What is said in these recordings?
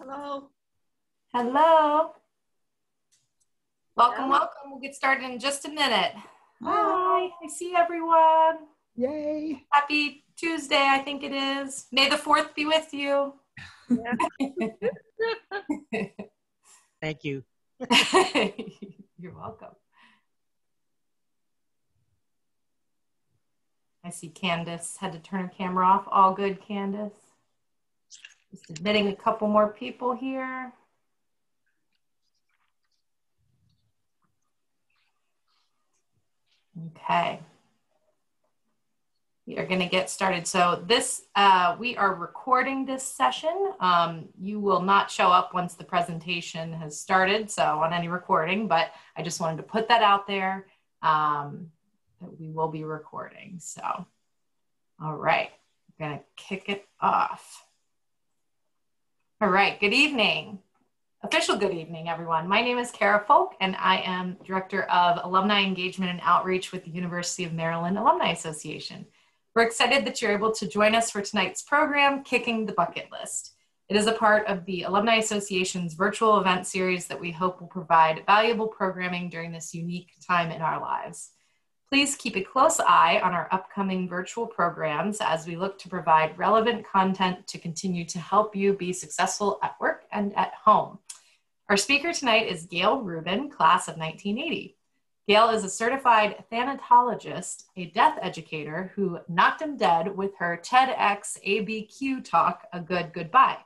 Hello. Hello. Welcome, welcome. We'll get started in just a minute. Hi, I see everyone. Yay. Happy Tuesday, I think it is. May the 4th be with you. Yeah. Thank you. You're welcome. I see Candace had to turn her camera off. All good, Candace. Just admitting a couple more people here. Okay. We are going to get started. So this, we are recording this session. You will not show up once the presentation has started, so on any recording, but I just wanted to put that out there that we will be recording. So, all right, I'm going to kick it off. All right, good evening. Official good evening, everyone. My name is Kara Folk, and I am Director of Alumni Engagement and Outreach with the University of Maryland Alumni Association. We're excited that you're able to join us for tonight's program, Kicking the Bucket List. It is a part of the Alumni Association's virtual event series that we hope will provide valuable programming during this unique time in our lives. Please keep a close eye on our upcoming virtual programs as we look to provide relevant content to continue to help you be successful at work and at home. Our speaker tonight is Gail Rubin, class of 1980. Gail is a certified thanatologist, a death educator who knocked him dead with her TEDxABQ talk, A Good Goodbye.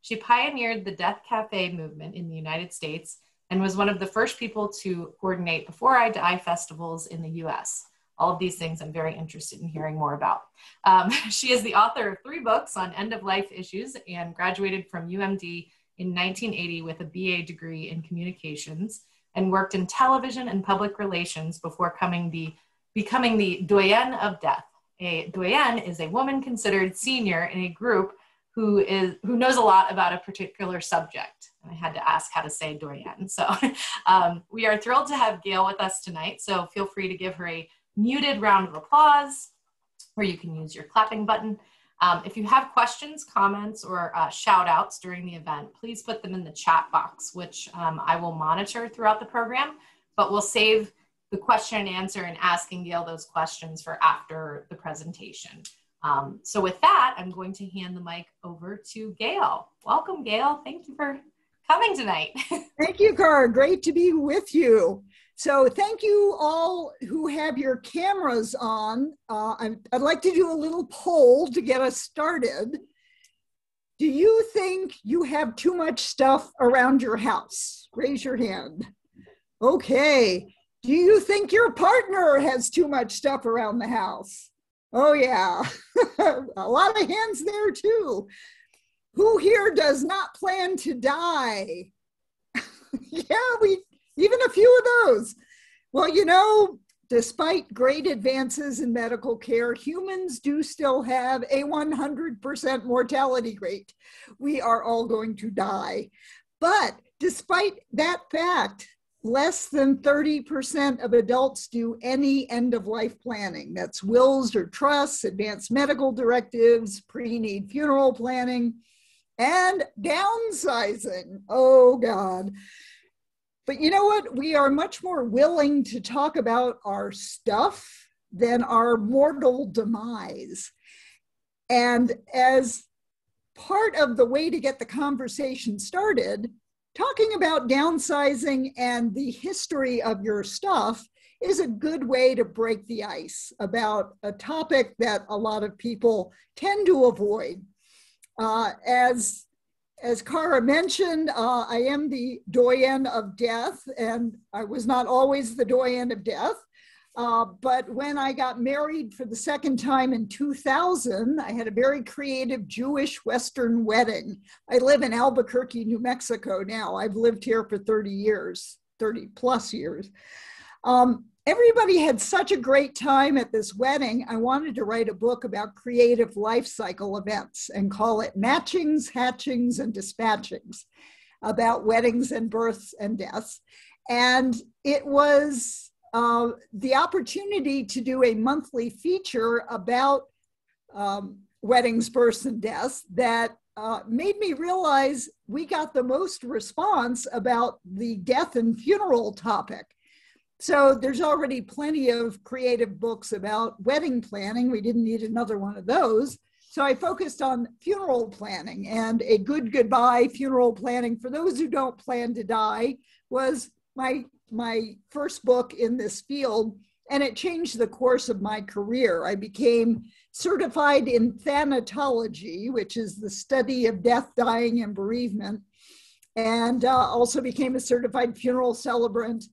She pioneered the Death Café movement in the United States and was one of the first people to coordinate Before I Die festivals in the US. All of these things I'm very interested in hearing more about. She is the author of 3 books on end-of-life issues and graduated from UMD in 1980 with a BA degree in communications and worked in television and public relations before becoming the Doyenne of Death. A Doyenne is a woman considered senior in a group who knows a lot about a particular subject. I had to ask how to say Doyenne. So we are thrilled to have Gail with us tonight. So feel free to give her a muted round of applause, or you can use your clapping button. If you have questions, comments, or shout outs during the event, please put them in the chat box, which I will monitor throughout the program, but we'll save the question and answer and asking Gail those questions for after the presentation. So with that, I'm going to hand the mic over to Gail. Welcome, Gail. Thank you for coming tonight. Thank you, Cara. Great to be with you. So thank you all who have your cameras on. I'd like to do a little poll to get us started. Do you think you have too much stuff around your house? Raise your hand. Okay. Do you think your partner has too much stuff around the house? Oh yeah, a lot of hands there too. Who here does not plan to die? Yeah, even a few of those. Well, you know, despite great advances in medical care, humans do still have a 100% mortality rate. We are all going to die. But despite that fact, less than 30% of adults do any end-of-life planning. That's wills or trusts, advanced medical directives, pre-need funeral planning, and downsizing. Oh, God. But you know what? We are much more willing to talk about our stuff than our mortal demise. And as part of the way to get the conversation started, talking about downsizing and the history of your stuff is a good way to break the ice about a topic that a lot of people tend to avoid. As Cara mentioned, I am the Doyenne of Death, and I was not always the Doyenne of Death. But when I got married for the second time in 2000, I had a very creative Jewish Western wedding. I live in Albuquerque, New Mexico now. I've lived here for 30 years, 30 plus years. Everybody had such a great time at this wedding. I wanted to write a book about creative life cycle events and call it Matchings, Hatchings, and Dispatchings, about weddings and births and deaths. And it was the opportunity to do a monthly feature about weddings, births, and deaths that made me realize we got the most response about the death and funeral topic. So there's already plenty of creative books about wedding planning. We didn't need another one of those. So I focused on funeral planning, and A Good Goodbye, Funeral Planning for Those Who Don't Plan to Die was my first book in this field, and it changed the course of my career. I became certified in thanatology, which is the study of death, dying, and bereavement, and also became a certified funeral celebrant.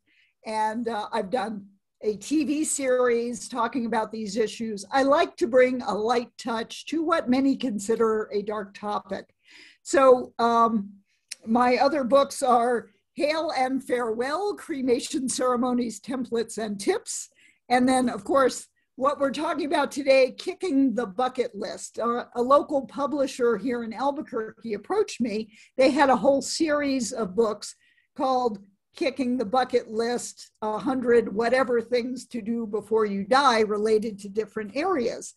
And I've done a TV series talking about these issues. I like to bring a light touch to what many consider a dark topic. So my other books are Hail and Farewell, Cremation Ceremonies, Templates, and Tips. And then, of course, what we're talking about today, Kicking the Bucket List. A local publisher here in Albuquerque approached me. They had a whole series of books called Kicking the Bucket List, 100 whatever things to do before you die related to different areas.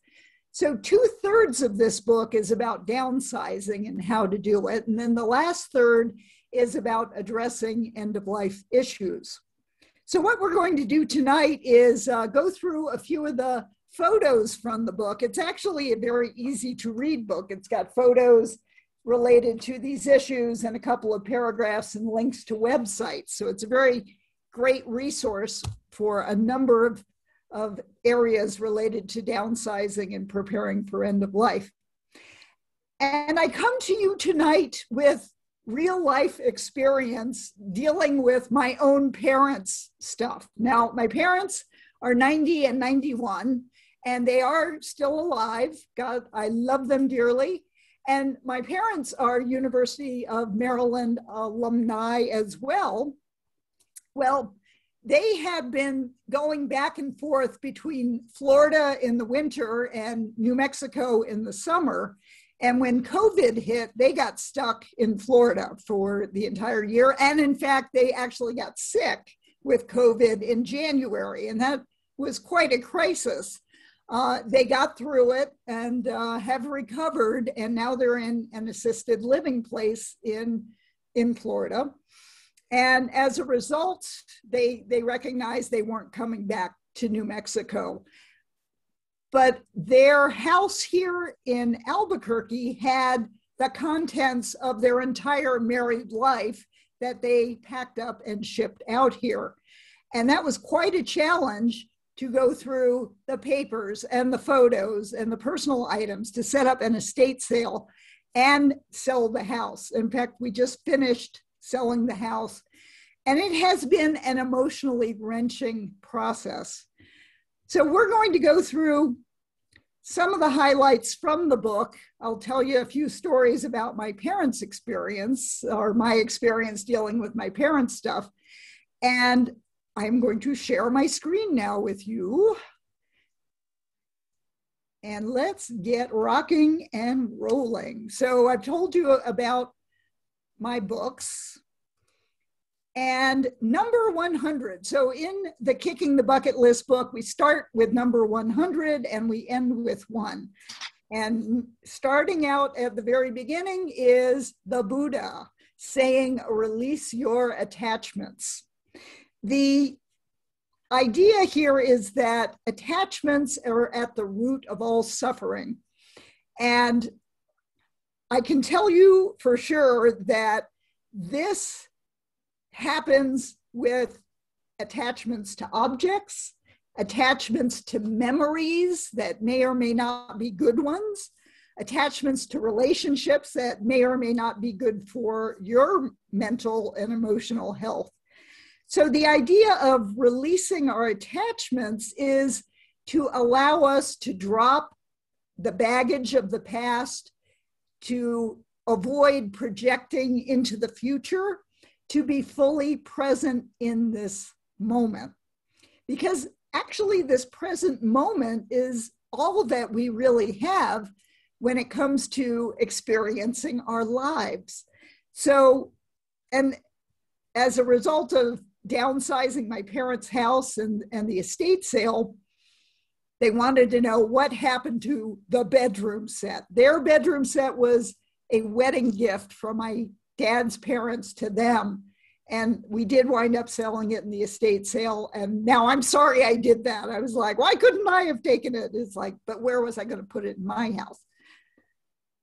So 2/3 of this book is about downsizing and how to do it. And then the last third is about addressing end-of-life issues. So what we're going to do tonight is go through a few of the photos from the book. It's actually a very easy to read book. It's got photos related to these issues and a couple of paragraphs and links to websites. So it's a very great resource for a number of areas related to downsizing and preparing for end of life. And I come to you tonight with real life experience dealing with my own parents' stuff. Now, my parents are 90 and 91, and they are still alive. God, I love them dearly. And my parents are University of Maryland alumni as well. Well, they have been going back and forth between Florida in the winter and New Mexico in the summer. And when COVID hit, they got stuck in Florida for the entire year. And in fact, they actually got sick with COVID in January. And that was quite a crisis. They got through it and have recovered, and now they're in an assisted living place in Florida. And as a result, they recognized they weren't coming back to New Mexico. But their house here in Albuquerque had the contents of their entire married life that they packed up and shipped out here. And that was quite a challenge to go through the papers and the photos and the personal items to set up an estate sale and sell the house. In fact, we just finished selling the house, and it has been an emotionally wrenching process. So we're going to go through some of the highlights from the book. I'll tell you a few stories about my parents' experience, or my experience dealing with my parents' stuff. And I'm going to share my screen now with you. And let's get rocking and rolling. So I've told you about my books. And number 100. So in the Kicking the Bucket List book, we start with number 100 and we end with 1. And starting out at the very beginning is the Buddha saying, release your attachments. The idea here is that attachments are at the root of all suffering. And I can tell you for sure that this happens with attachments to objects, attachments to memories that may or may not be good ones, attachments to relationships that may or may not be good for your mental and emotional health. So the idea of releasing our attachments is to allow us to drop the baggage of the past, to avoid projecting into the future, to be fully present in this moment. Because actually this present moment is all that we really have when it comes to experiencing our lives. So, and as a result of downsizing my parents' house and the estate sale, They wanted to know what happened to the bedroom set. Their bedroom set was a wedding gift from my dad's parents to them. And we did wind up selling it in the estate sale. And now I'm sorry I did that. I was like, why couldn't I have taken it? It's like, but where was I going to put it in my house?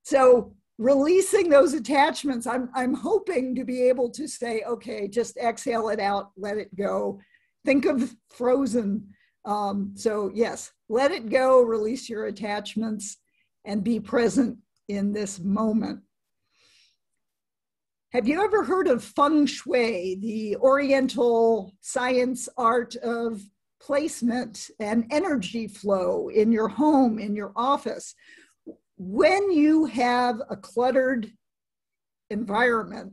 So releasing those attachments, I'm hoping to be able to say, okay, just exhale it out, let it go. Think of Frozen. So yes, let it go, release your attachments, and be present in this moment. Have you ever heard of Feng Shui, the Oriental science art of placement and energy flow in your home, in your office? When you have a cluttered environment,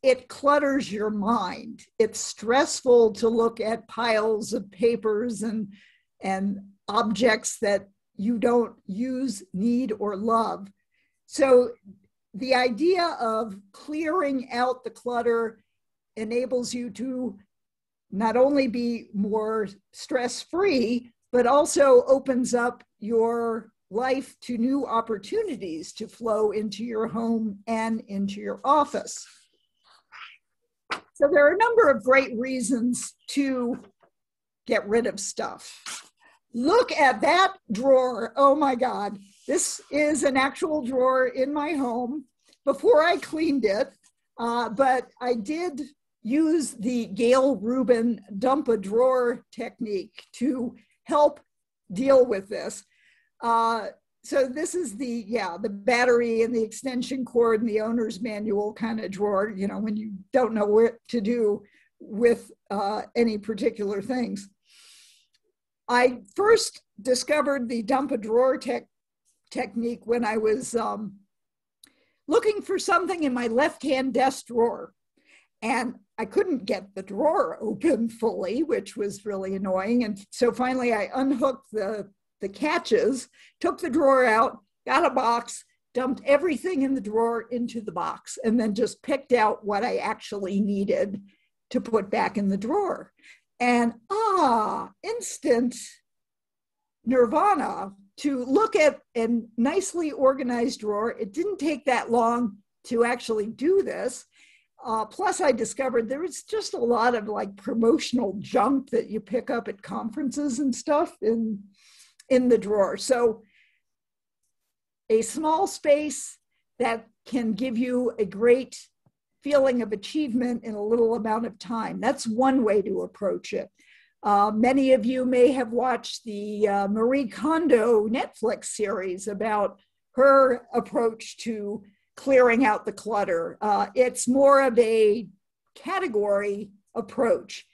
it clutters your mind. It's stressful to look at piles of papers and objects that you don't use, need, or love. So the idea of clearing out the clutter enables you to not only be more stress-free, but also opens up your life to new opportunities to flow into your home and into your office. So there are a number of great reasons to get rid of stuff. Look at that drawer. Oh my God. This is an actual drawer in my home before I cleaned it, but I did use the Gail Rubin dump a drawer technique to help deal with this. So this is the battery and the extension cord and the owner's manual kind of drawer, you know, when you don't know what to do with any particular things. I first discovered the dump a drawer technique when I was looking for something in my left-hand desk drawer. And I couldn't get the drawer open fully, which was really annoying. And so finally I unhooked the catches, took the drawer out, got a box, dumped everything in the drawer into the box, and then just picked out what I actually needed to put back in the drawer. And instant nirvana to look at a nicely organized drawer. It didn't take that long to actually do this. Plus I discovered there was just a lot of like promotional junk that you pick up at conferences and stuff in the drawer. So a small space that can give you a great feeling of achievement in a little amount of time. That's one way to approach it. Many of you may have watched the Marie Kondo Netflix series about her approach to clearing out the clutter. It's more of a category approach,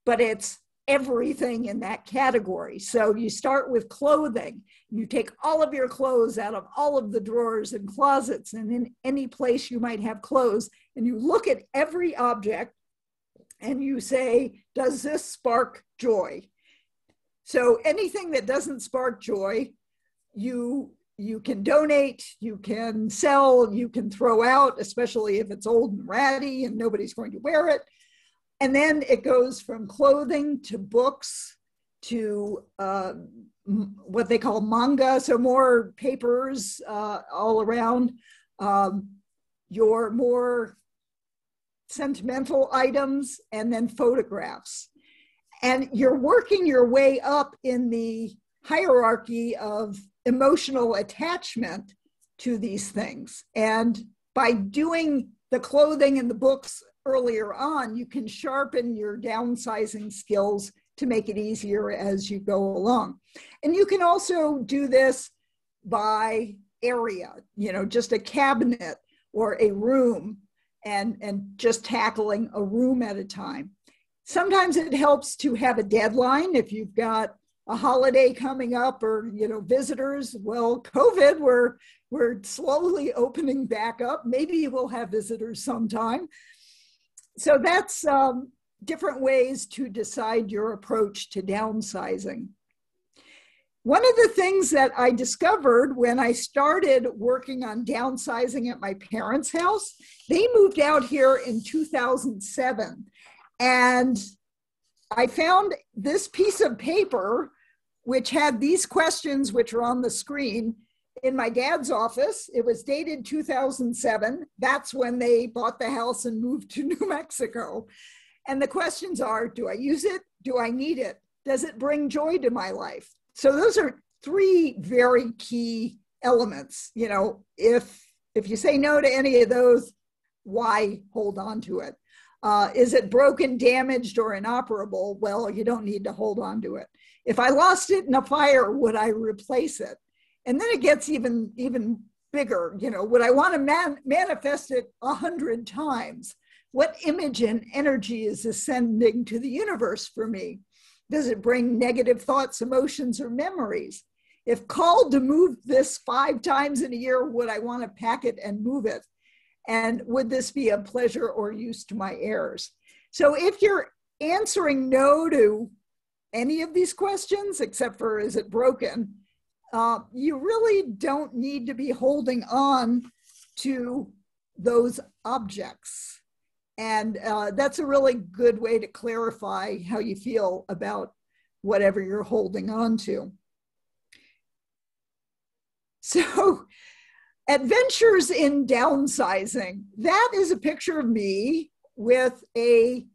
but it's everything in that category. So you start with clothing. You take all of your clothes out of all of the drawers and closets and in any place you might have clothes, and you look at every object and you say, does this spark joy? So anything that doesn't spark joy, you can donate, you can sell, you can throw out, especially if it's old and ratty and nobody's going to wear it. And then it goes from clothing to books to what they call manga, so more papers all around, your more sentimental items, and then photographs. And you're working your way up in the hierarchy of emotional attachment to these things. And by doing the clothing and the books earlier on, you can sharpen your downsizing skills to make it easier as you go along. And you can also do this by area, you know, just a cabinet or a room, and just tackling a room at a time. Sometimes it helps to have a deadline if you've got a holiday coming up or, you know, visitors. Well, COVID, we're slowly opening back up. Maybe we'll have visitors sometime. So that's different ways to decide your approach to downsizing. One of the things that I discovered when I started working on downsizing at my parents' house, they moved out here in 2007. And I found this piece of paper which had these questions, which are on the screen, in my dad's office. It was dated 2007. That's when they bought the house and moved to New Mexico. And the questions are, do I use it? Do I need it? Does it bring joy to my life? So those are three very key elements. You know, if you say no to any of those, why hold on to it? Is it broken, damaged, or inoperable? Well, you don't need to hold on to it. If I lost it in a fire, would I replace it? And then it gets even bigger. You know, would I want to manifest it 100 times? What image and energy is ascending to the universe for me? Does it bring negative thoughts, emotions, or memories? If called to move this 5 times in a year, would I want to pack it and move it? And would this be a pleasure or use to my heirs? So if you're answering no to any of these questions, except for is it broken, you really don't need to be holding on to those objects. And that's a really good way to clarify how you feel about whatever you're holding on to. So, adventures in downsizing. That is a picture of me with a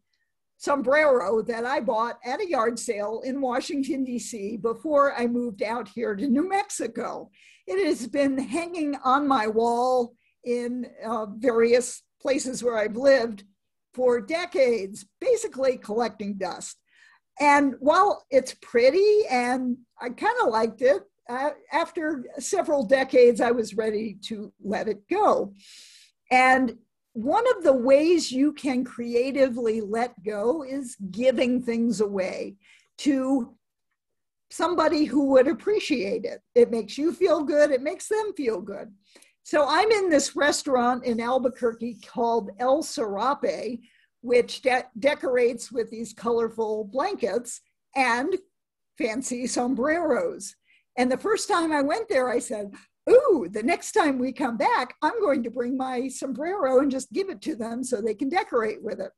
sombrero that I bought at a yard sale in Washington, D.C. before I moved out here to New Mexico. It has been hanging on my wall in various places where I've lived for decades, basically collecting dust. And while it's pretty and I kind of liked it, after several decades, I was ready to let it go. And one of the ways you can creatively let go is giving things away to somebody who would appreciate it. It makes you feel good. It makes them feel good. So I'm in this restaurant in Albuquerque called El Serape, which decorates with these colorful blankets and fancy sombreros. And the first time I went there, I said, ooh, the next time we come back, I'm going to bring my sombrero and just give it to them so they can decorate with it.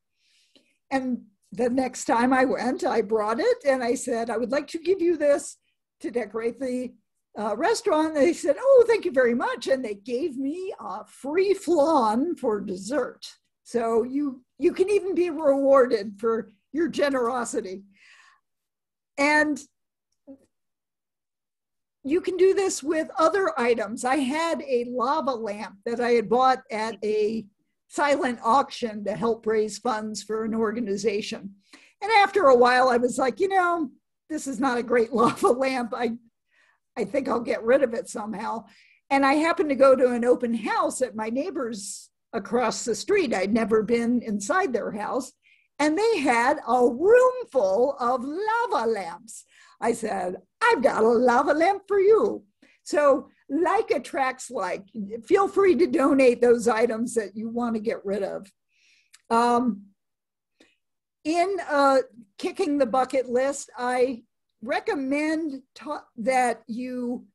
And the next time I went, I brought it and I said, I would like to give you this to decorate the restaurant. They said, oh, thank you very much. And they gave me a free flan for dessert. So you can even be rewarded for your generosity. And you can do this with other items. I had a lava lamp that I had bought at a silent auction to help raise funds for an organization. And after a while, I was like, you know, this is not a great lava lamp. I think I'll get rid of it somehow. And I happened to go to an open house at my neighbor's across the street. I'd never been inside their house. And they had a room full of lava lamps. I said, I've got a lava lamp for you. So like attracts like. Feel free to donate those items that you want to get rid of. In kicking the bucket list, I recommend that you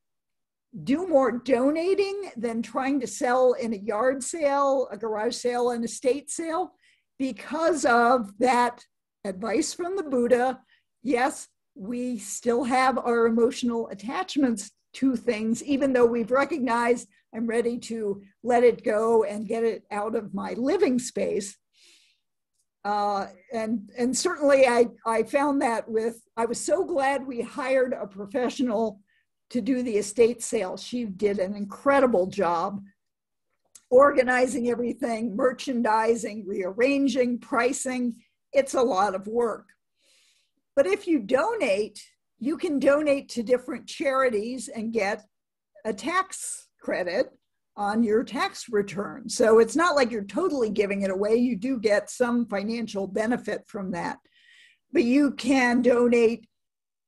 do more donating than trying to sell in a yard sale, a garage sale, an estate sale, because of that advice from the Buddha. Yes, we still have our emotional attachments to things, even though we've recognized I'm ready to let it go and get it out of my living space. And certainly I found that I was so glad we hired a professional to do the estate sale. She did an incredible job organizing everything, merchandising, rearranging, pricing. It's a lot of work. But if you donate, you can donate to different charities and get a tax credit on your tax return. So it's not like you're totally giving it away. You do get some financial benefit from that. But you can donate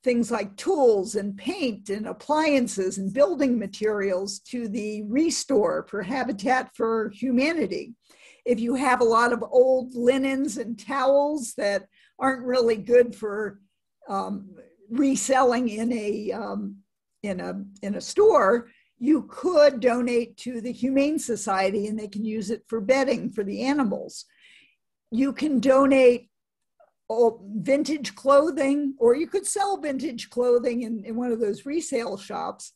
things like tools and paint and appliances and building materials to the Restore for Habitat for Humanity. If you have a lot of old linens and towels that aren't really good for reselling in a store, you could donate to the Humane Society and they can use it for bedding for the animals. You can donate vintage clothing, or you could sell vintage clothing in one of those resale shops.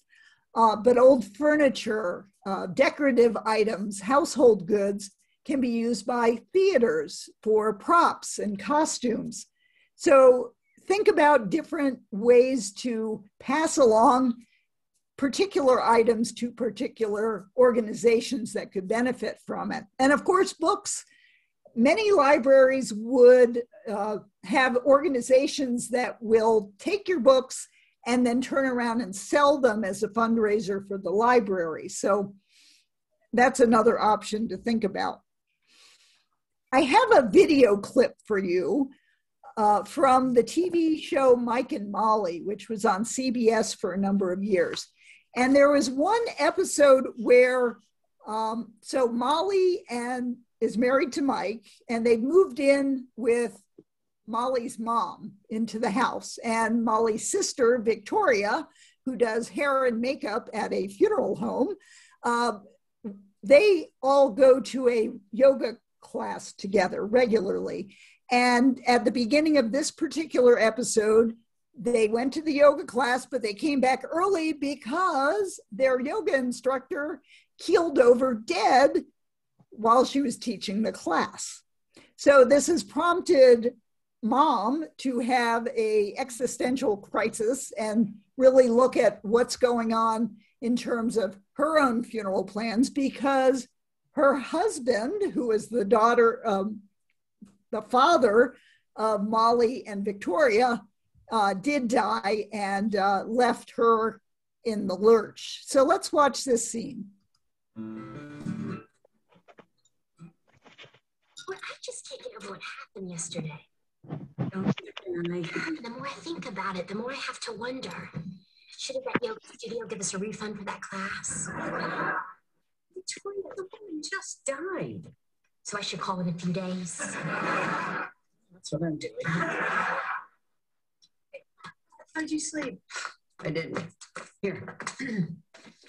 But old furniture, decorative items, household goods can be used by theaters for props and costumes. So think about different ways to pass along particular items to particular organizations that could benefit from it. And of course, books. Many libraries would have organizations that will take your books and then turn around and sell them as a fundraiser for the library. So that's another option to think about. I have a video clip for you from the TV show Mike and Molly, which was on CBS for a number of years. And there was one episode where, so Molly is married to Mike, and they've moved in with Molly's mom into the house. And Molly's sister, Victoria, who does hair and makeup at a funeral home, they all go to a yoga class together regularly. And at the beginning of this particular episode, they went to the yoga class, but they came back early because their yoga instructor keeled over dead while she was teaching the class. So this has prompted mom to have an existential crisis and really look at what's going on in terms of her own funeral plans, because her husband, who is the father of Molly and Victoria, did die and left her in the lurch. So let's watch this scene. Well, I just can't get over what happened yesterday. The more I think about it, the more I have to wonder. Shouldn't that yoga studio give us a refund for that class? Victoria, the woman just died. So I should call in a few days. That's what I'm doing. How'd you sleep? I didn't. Here.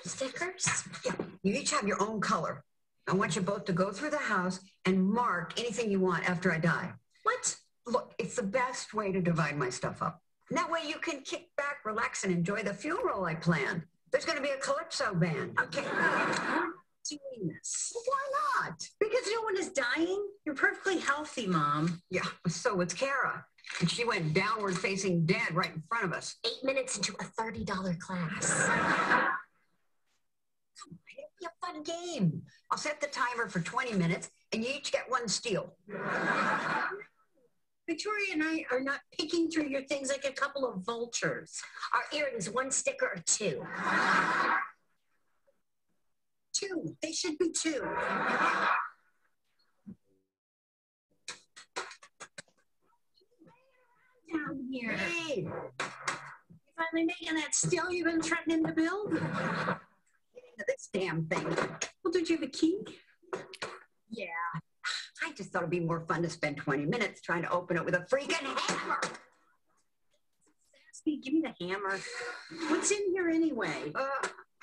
Stickers? Yeah, you each have your own color. I want you both to go through the house and mark anything you want after I die. What? Look, it's the best way to divide my stuff up. And that way you can kick back, relax, and enjoy the funeral I planned. There's going to be a calypso band. Okay, I'm doing this. Why not? Because no one is dying. You're perfectly healthy, Mom. Yeah, so was Kara. And she went downward facing dead right in front of us. 8 minutes into a $30 class. Come on, it'll be a fun game. I'll set the timer for 20 minutes, and you each get one steal. Victoria and I are not picking through your things like a couple of vultures. Are earrings 1 sticker or 2? 2. They should be 2. Down here. Hey! You finally making that still you've been threatening to build? Get into this damn thing. Well, did you have a key? Yeah. I just thought it'd be more fun to spend 20 minutes trying to open it with a freaking hammer. Sassy, give me the hammer. What's in here anyway?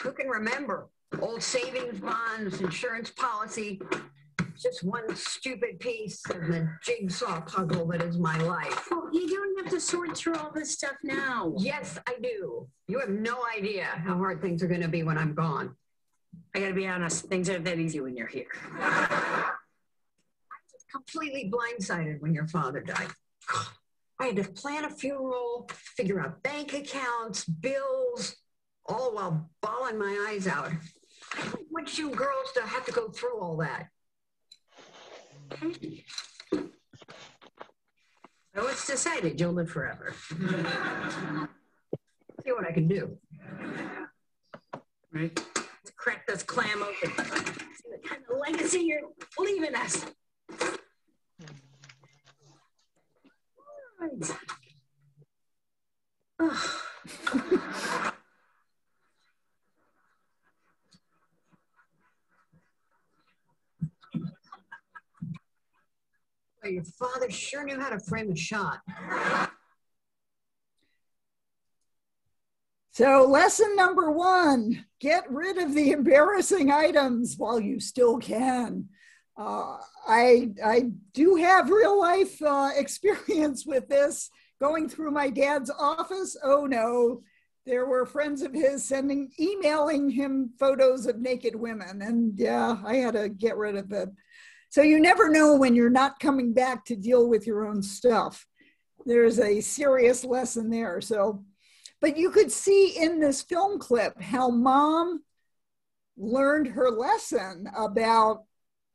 Who can remember? Old savings bonds, insurance policy. Just one stupid piece of the jigsaw puzzle that is my life. Well, you don't have to sort through all this stuff now. Yes, I do. You have no idea how hard things are going to be when I'm gone. I gotta be honest, things aren't that easy when you're here. I was completely blindsided when your father died. I had to plan a funeral, figure out bank accounts, bills, all while bawling my eyes out. I don't want you girls to have to go through all that. So it's decided you'll live forever. See what I can do. Right? Let's crack this clam open. See what kind of legacy you're leaving us. All right. Oh. Your father sure knew how to frame a shot. So lesson number 1, get rid of the embarrassing items while you still can. I do have real life experience with this. Going through my dad's office, oh no, there were friends of his emailing him photos of naked women. And yeah, I had to get rid of it. So you never know when you're not coming back to deal with your own stuff. There's a serious lesson there. So, but you could see in this film clip how mom learned her lesson about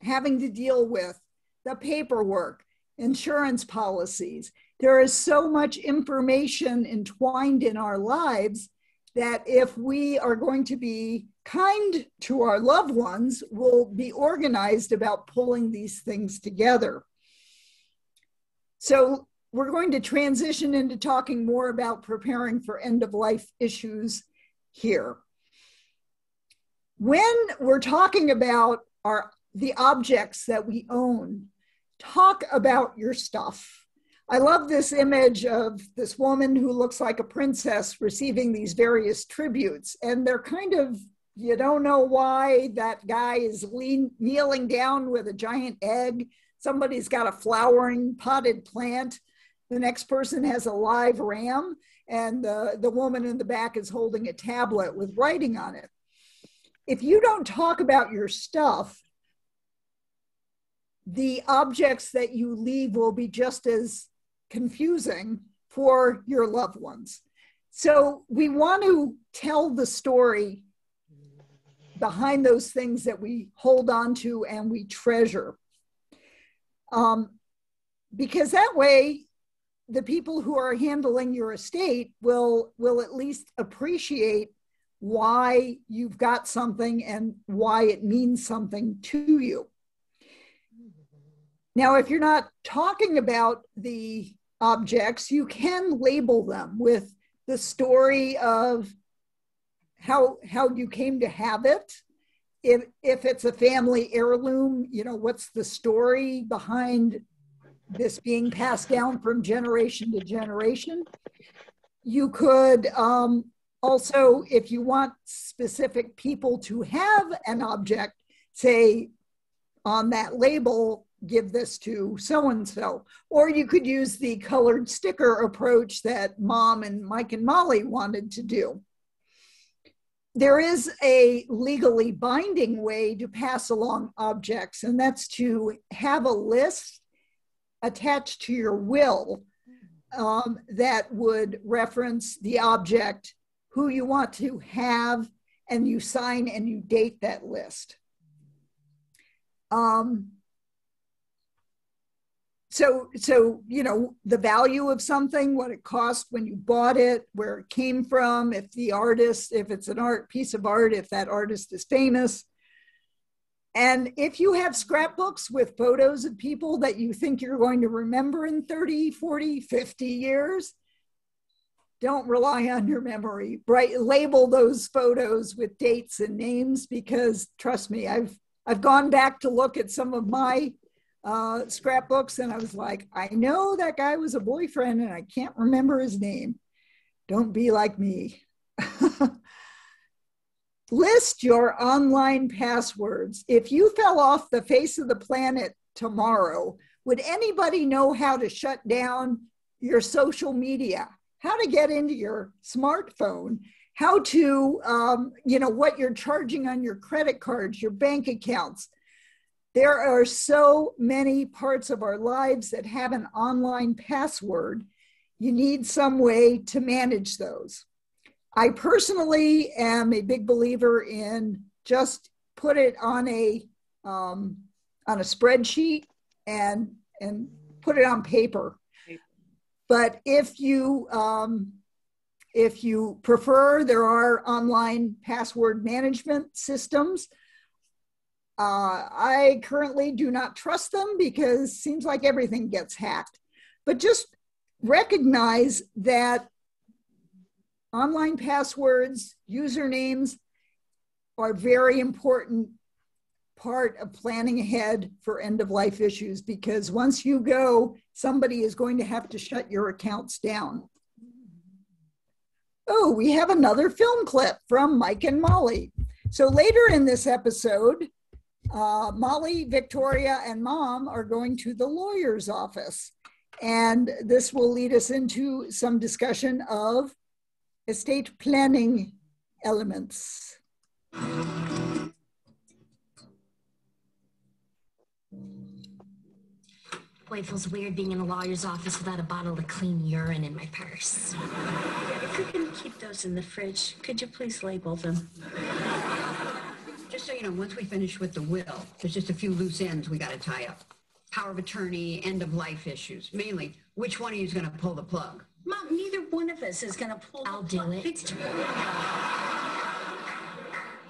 having to deal with the paperwork, insurance policies. There is so much information entwined in our lives that if we are going to be kind to our loved ones, we'll be organized about pulling these things together. So we're going to transition into talking more about preparing for end-of-life issues here. When we're talking about the objects that we own, talk about your stuff. I love this image of this woman who looks like a princess receiving these various tributes. And they're kind of, you don't know why that guy is kneeling down with a giant egg. Somebody's got a flowering potted plant. The next person has a live ram. And the woman in the back is holding a tablet with writing on it. If you don't talk about your stuff, the objects that you leave will be just as confusing for your loved ones. So we want to tell the story behind those things that we hold on to and we treasure. Because that way, the people who are handling your estate will at least appreciate why you've got something and why it means something to you. Now, if you're not talking about the objects, you can label them with the story of how you came to have it. If it's a family heirloom, you know, what's the story behind this being passed down from generation to generation? You could also, if you want specific people to have an object, say on that label, give this to so-and-so. Or you could use the colored sticker approach that Mom and Mike and Molly wanted to do. There is a legally binding way to pass along objects, and that's to have a list attached to your will that would reference the object, who you want to have, and you sign and you date that list. So, you know, the value of something, what it cost when you bought it, where it came from, if the artist, if it's an piece of art, if that artist is famous. And if you have scrapbooks with photos of people that you think you're going to remember in 30, 40, 50 years, don't rely on your memory. Label those photos with dates and names, because trust me, I've gone back to look at some of my scrapbooks, and I was like, I know that guy was a boyfriend and I can't remember his name. Don't be like me. List your online passwords. If you fell off the face of the planet tomorrow, would anybody know how to shut down your social media, how to get into your smartphone, how to, you know, what you're charging on your credit cards, your bank accounts? There are so many parts of our lives that have an online password. You need some way to manage those. I personally am a big believer in just put it on a spreadsheet and put it on paper. But if you prefer, there are online password management systems. I currently do not trust them because it seems like everything gets hacked. But just recognize that online passwords, usernames are a very important part of planning ahead for end-of-life issues, because once you go, somebody is going to have to shut your accounts down. Oh, we have another film clip from Mike and Molly. So later in this episode, Molly, Victoria, and Mom are going to the lawyer's office. And this will lead us into some discussion of estate planning elements. Boy, it feels weird being in a lawyer's office without a bottle of clean urine in my purse. If you're going to keep those in the fridge, could you please label them? Just so you know, once we finish with the will, there's just a few loose ends we got to tie up. Power of attorney, end of life issues. Mainly, which one of you is going to pull the plug? Mom, neither one of us is going to pull I'll the do plug. it.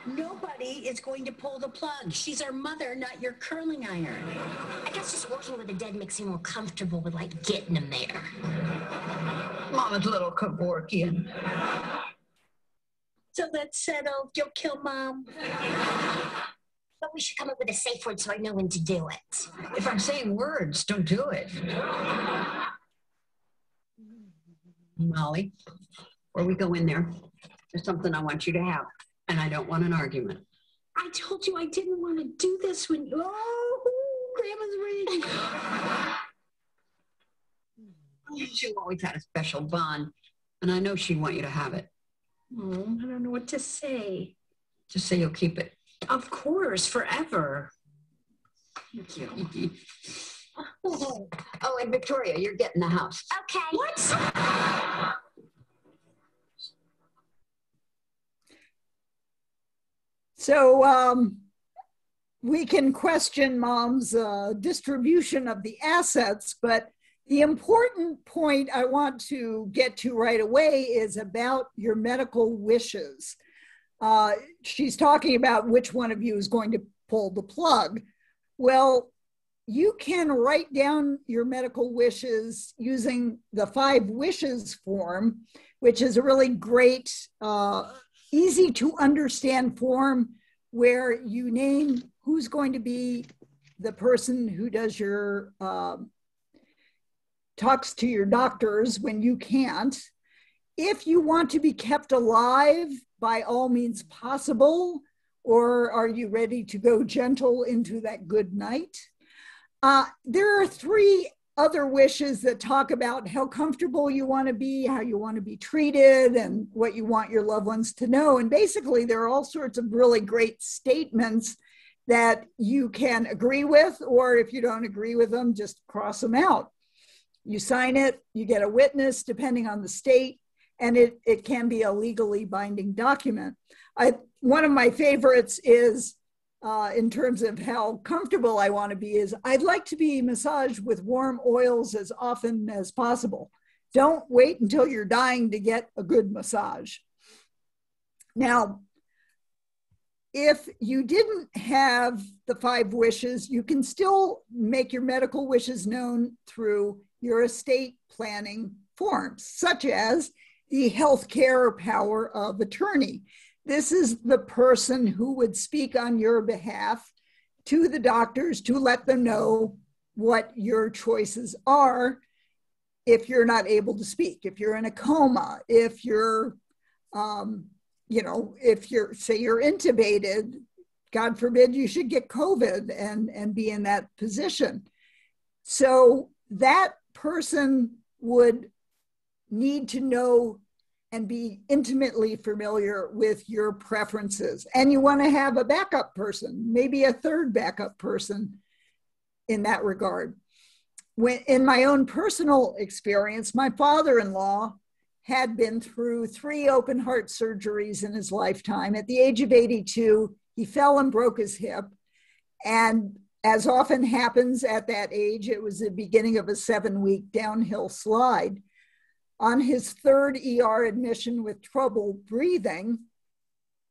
Nobody is going to pull the plug. She's our mother, not your curling iron. I guess just working with a dead makes me more comfortable with, like, getting him there. Mama's a little Kevorkian. So that's settled. You'll kill Mom. But we should come up with a safe word so I know when to do it. If I'm saying words, don't do it. Molly, before we go in there, there's something I want you to have, and I don't want an argument. I told you I didn't want to do this when you... Oh, Grandma's ring. She always had a special bond, and I know she'd want you to have it. Oh, I don't know what to say. Just say you'll keep it. Of course, forever. Thank you. Oh, and Victoria, you're getting the house. Okay. What? So we can question Mom's distribution of the assets, but the important point I want to get to right away is about your medical wishes. She's talking about which one of you is going to pull the plug. Well, you can write down your medical wishes using the 5 wishes form, which is a really great, easy to understand form where you name who's going to be the person who does your, talks to your doctors when you can't. If you want to be kept alive, by all means possible, or are you ready to go gentle into that good night? There are 3 other wishes that talk about how comfortable you want to be, how you want to be treated, and what you want your loved ones to know. And basically, there are all sorts of really great statements that you can agree with, or if you don't agree with them, just cross them out. You sign it, you get a witness, depending on the state, and it can be a legally binding document. One of my favorites is, in terms of how comfortable I want to be, is I'd like to be massaged with warm oils as often as possible. Don't wait until you're dying to get a good massage. Now, if you didn't have the 5 wishes, you can still make your medical wishes known through your estate planning forms, such as the healthcare power of attorney. This is the person who would speak on your behalf to the doctors to let them know what your choices are if you're not able to speak, if you're in a coma, if you're, if you're, say you're intubated, God forbid you should get COVID and be in that position. So that person would need to know and be intimately familiar with your preferences. And you want to have a backup person, maybe a 3rd backup person in that regard. In my own personal experience, my father-in-law had been through 3 open heart surgeries in his lifetime. At the age of 82, he fell and broke his hip. And as often happens at that age, it was the beginning of a 7-week downhill slide. On his 3rd ER admission with trouble breathing,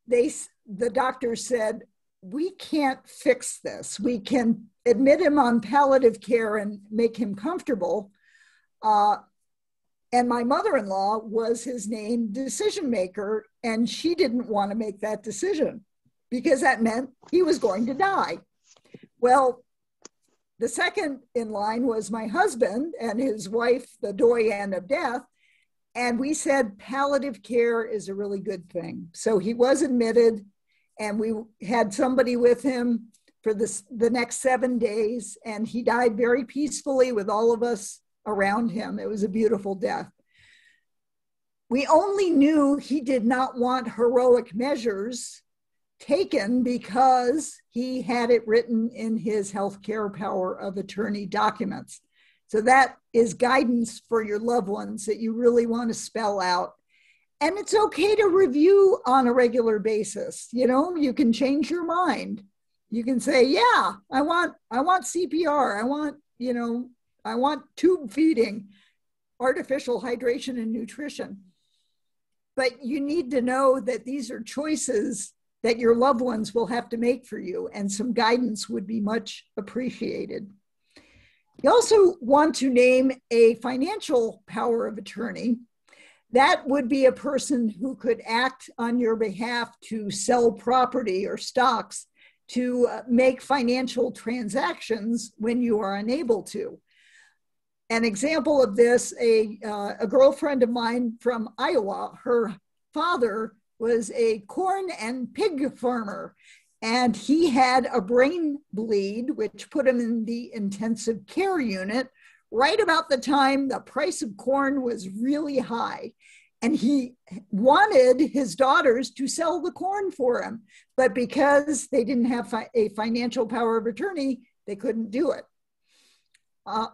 the doctor said, we can't fix this. We can admit him on palliative care and make him comfortable. And my mother-in-law was his named decision maker, and she didn't want to make that decision because that meant he was going to die. Well, the second in line was my husband and his wife, the Doyenne of Death. And we said palliative care is a really good thing. So he was admitted, and we had somebody with him for the next 7 days, and he died very peacefully with all of us around him. It was a beautiful death. We only knew he did not want heroic measures taken because he had it written in his healthcare power of attorney documents. So that is guidance for your loved ones that you really want to spell out. And it's okay to review on a regular basis. You know, you can change your mind. You can say, yeah, I want CPR. I want tube feeding, artificial hydration and nutrition. But you need to know that these are choices that your loved ones will have to make for you, and some guidance would be much appreciated. You also want to name a financial power of attorney. That would be a person who could act on your behalf to sell property or stocks, to make financial transactions when you are unable to. An example of this, a girlfriend of mine from Iowa, her father was a corn and pig farmer, and he had a brain bleed, which put him in the intensive care unit right about the time the price of corn was really high. And he wanted his daughters to sell the corn for him, but because they didn't have a financial power of attorney, they couldn't do it.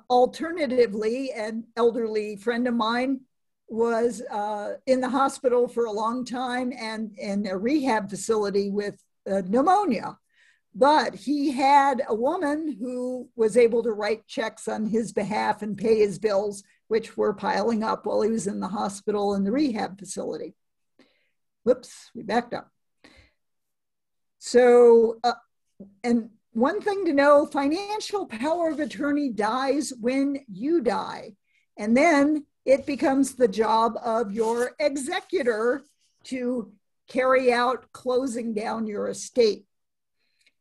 Alternatively, an elderly friend of mine was in the hospital for a long time and in a rehab facility with pneumonia. But he had a woman who was able to write checks on his behalf and pay his bills, which were piling up while he was in the hospital and the rehab facility. Whoops, we backed up. So, and one thing to know, financial power of attorney dies when you die. And then it becomes the job of your executor to carry out closing down your estate.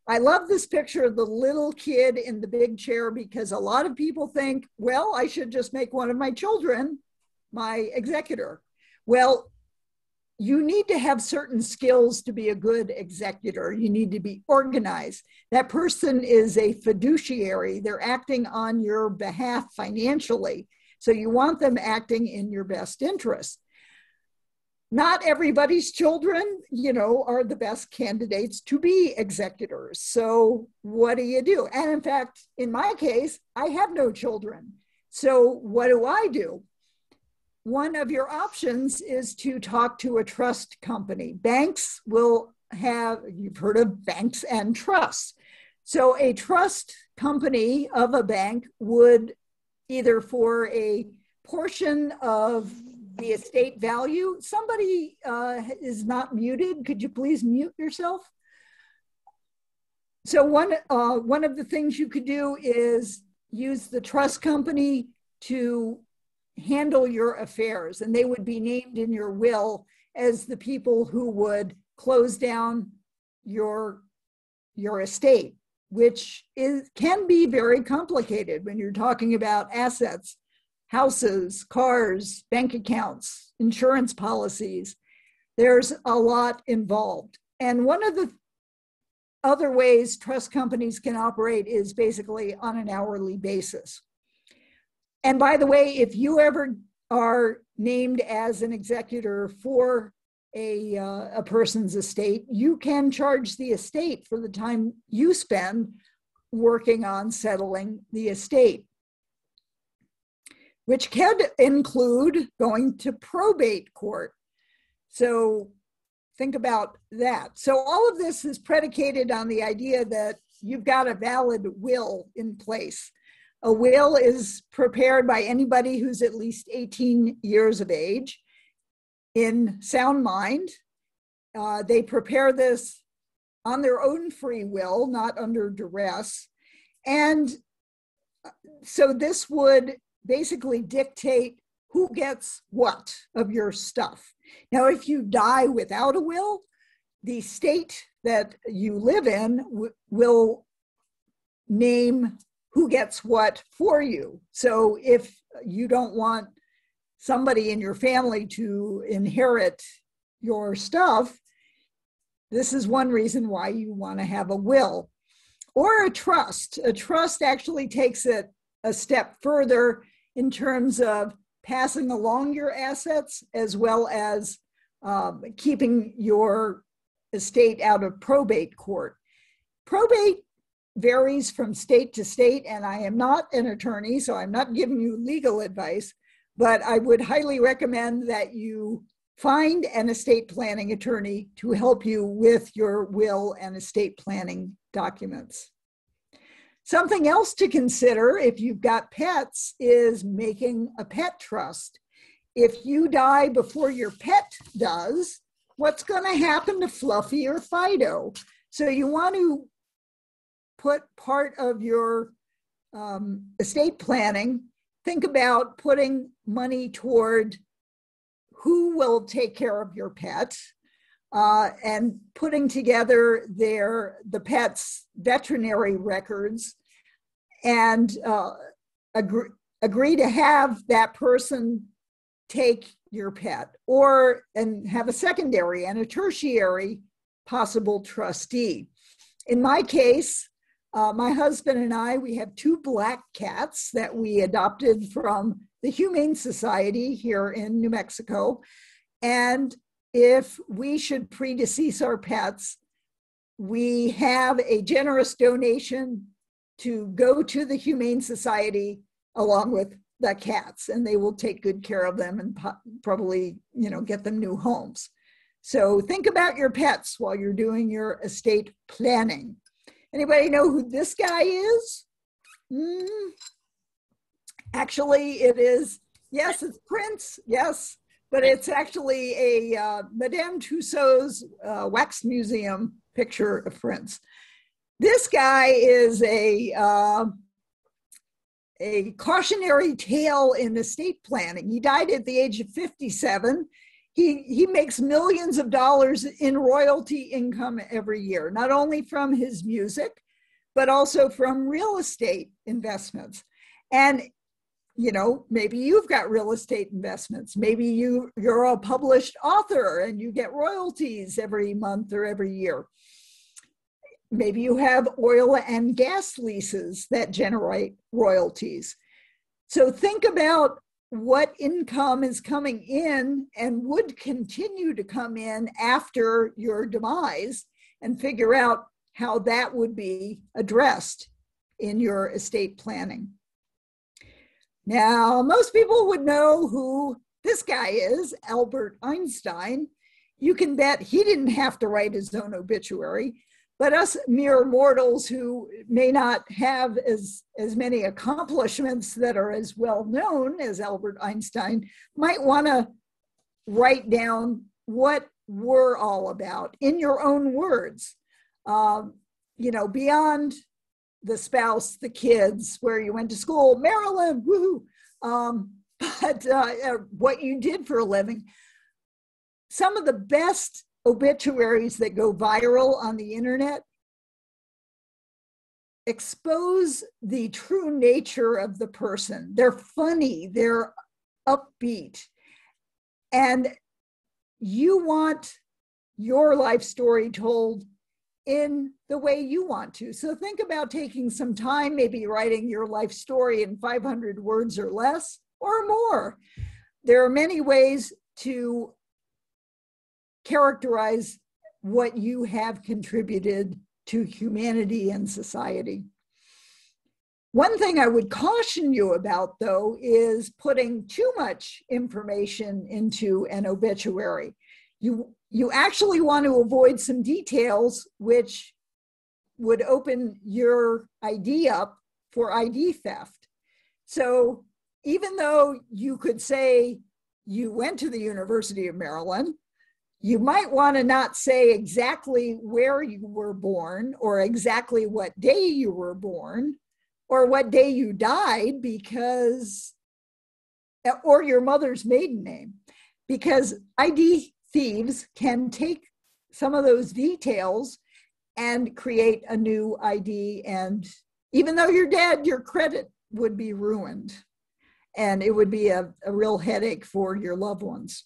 I love this picture of the little kid in the big chair because a lot of people think, well, I should just make one of my children my executor. Well, you need to have certain skills to be a good executor. You need to be organized. That person is a fiduciary. They're acting on your behalf financially. So you want them acting in your best interest. Not everybody's children, are the best candidates to be executors. So what do? And in fact, in my case, I have no children. So what do? One of your options is to talk to a trust company. Banks will have, you've heard of banks and trusts. So a trust company of a bank would either for a portion of the estate value. Somebody is not muted. Could you please mute yourself? So one of the things you could do is use the trust company to handle your affairs, and they would be named in your will as the people who would close down your estate, which can be very complicated when you're talking about assets. Houses, cars, bank accounts, insurance policies. There's a lot involved. And one of the other ways trust companies can operate is basically on an hourly basis. And by the way, if you ever are named as an executor for a person's estate, you can charge the estate for the time you spend working on settling the estate, which can include going to probate court. So think about that. So all of this is predicated on the idea that you've got a valid will in place. A will is prepared by anybody who's at least 18 years of age in sound mind. They prepare this on their own free will, not under duress. And so this would basically dictate who gets what of your stuff. Now, if you die without a will, the state that you live in will name who gets what for you. So if you don't want somebody in your family to inherit your stuff, this is one reason why you want to have a will. or a trust. A trust actually takes it a step further in terms of passing along your assets as well as keeping your estate out of probate court. Probate varies from state to state, and I am not an attorney, so I'm not giving you legal advice, but I would highly recommend that you find an estate planning attorney to help you with your will and estate planning documents. Something else to consider if you've got pets is making a pet trust. If you die before your pet does, what's going to happen to Fluffy or Fido? So you want to put part of your estate planning, think about putting money toward who will take care of your pet and putting together the pet's veterinary records and agree to have that person take your pet and have a secondary and a tertiary possible trustee. In my case, my husband and I, we have 2 black cats that we adopted from the Humane Society here in New Mexico. And if we should predecease our pets, we have a generous donation to go to the Humane Society along with the cats, and they will take good care of them and probably, get them new homes. So think about your pets while you're doing your estate planning. Anybody know who this guy is? Actually, it is, yes, it's Prince, yes, but it's actually a Madame Tussauds wax museum picture of Prince. This guy is a cautionary tale in estate planning. He died at the age of 57. He makes millions of dollars in royalty income every year, not only from his music, but also from real estate investments. And, maybe you've got real estate investments. Maybe you're a published author and you get royalties every month or every year. Maybe you have oil and gas leases that generate royalties. So think about what income is coming in and would continue to come in after your demise and figure out how that would be addressed in your estate planning. Now, most people would know who this guy is, Albert Einstein. You can bet he didn't have to write his own obituary, but us mere mortals who may not have as many accomplishments that are as well known as Albert Einstein might want to write down what we're all about in your own words. Beyond the spouse, the kids, where you went to school, Maryland, woohoo, but what you did for a living. Some of the best obituaries that go viral on the internet expose the true nature of the person. They're funny, they're upbeat, and you want your life story told in the way you want to. So think about taking some time, maybe writing your life story in 500 words or less or more. There are many ways to characterize what you have contributed to humanity and society. One thing I would caution you about, though, is putting too much information into an obituary. You actually want to avoid some details which would open your ID up for ID theft. So even though you could say you went to the University of Maryland, you might want to not say exactly where you were born or exactly what day you were born or what day you died, or your mother's maiden name, because ID thieves can take some of those details and create a new ID. And even though you're dead, your credit would be ruined. And it would be a real headache for your loved ones.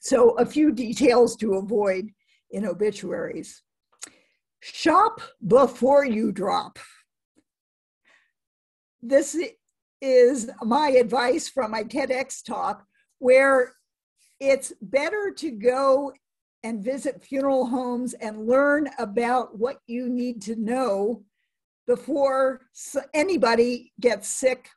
So a few details to avoid in obituaries. Shop before you drop. This is my advice from my TEDx talk, where it's better to go and visit funeral homes and learn about what you need to know before anybody gets sick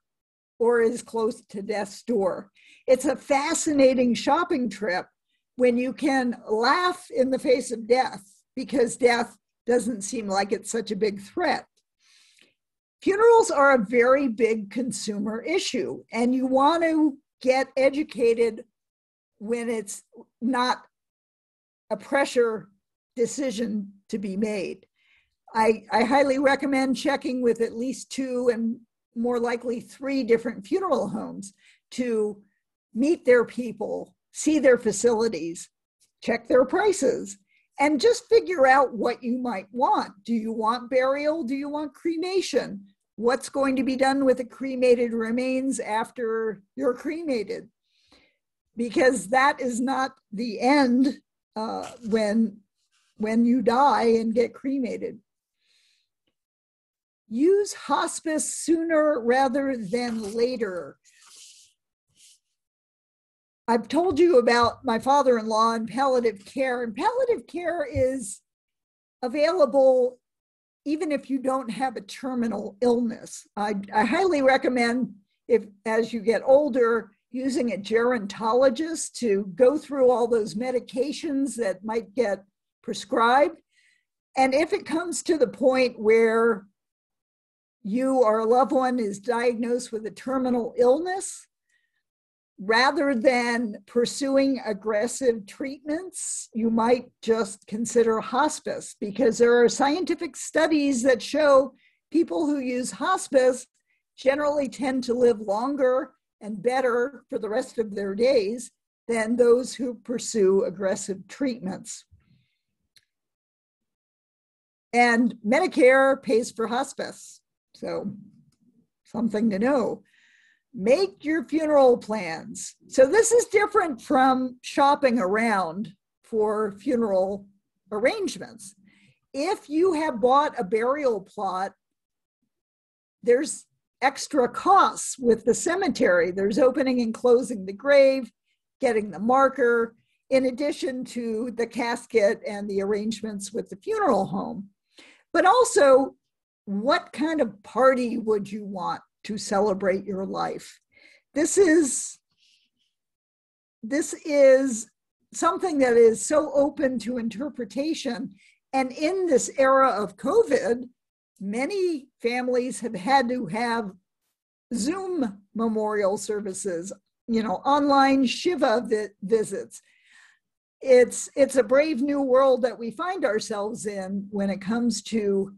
or is close to death's door. It's a fascinating shopping trip when you can laugh in the face of death, because death doesn't seem like it's such a big threat. Funerals are a very big consumer issue, and you want to get educated when it's not a pressure decision to be made. I highly recommend checking with at least 2 and more likely 3 different funeral homes to meet their people, see their facilities, check their prices, and just figure out what you might want. Do you want burial? Do you want cremation? What's going to be done with the cremated remains after you're cremated? Because that is not the end when you die and get cremated. Use hospice sooner rather than later. I've told you about my father-in-law and palliative care, and palliative care is available even if you don't have a terminal illness. I highly recommend, if as you get older, using a gerontologist to go through all those medications that might get prescribed. And if it comes to the point where you or a loved one is diagnosed with a terminal illness, rather than pursuing aggressive treatments, you might just consider hospice, because there are scientific studies that show people who use hospice generally tend to live longer and better for the rest of their days than those who pursue aggressive treatments. And Medicare pays for hospice, so something to know. Make your funeral plans. So this is different from shopping around for funeral arrangements. If you have bought a burial plot, there's extra costs with the cemetery. There's opening and closing the grave, getting the marker, in addition to the casket and the arrangements with the funeral home. But also, what kind of party would you want to celebrate your life? This is something that is so open to interpretation. And in this era of COVID, many families have had to have Zoom memorial services, online Shiva visits. It's a brave new world that we find ourselves in when it comes to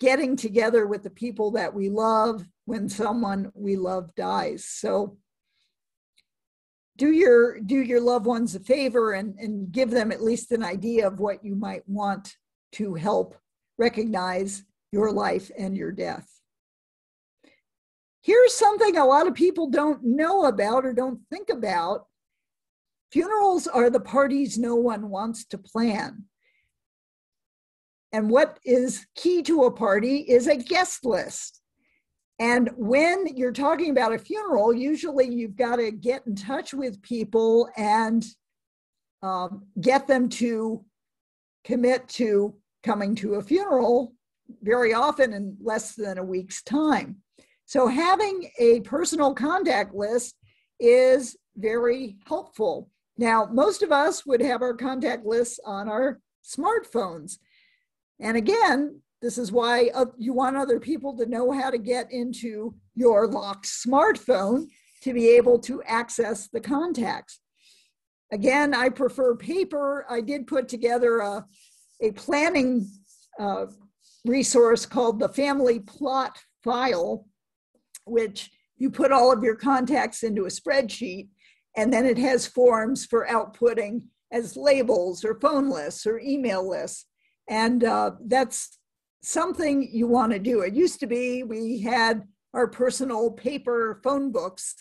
getting together with the people that we love when someone we love dies. So do your loved ones a favor and give them at least an idea of what you might want to help recognize your life and your death. Here's something a lot of people don't know about or don't think about. Funerals are the parties no one wants to plan. And what is key to a party is a guest list. And when you're talking about a funeral, usually you've got to get in touch with people and get them to commit to coming to a funeral, very often in less than a week's time. So having a personal contact list is very helpful. Now, most of us would have our contact lists on our smartphones. And again, this is why you want other people to know how to get into your locked smartphone to be able to access the contacts. Again, I prefer paper. I did put together a planning resource called the Family Plot File, which you put all of your contacts into a spreadsheet, and then it has forms for outputting as labels or phone lists or email lists. And that's something you want to do. It used to be we had our personal paper phone books,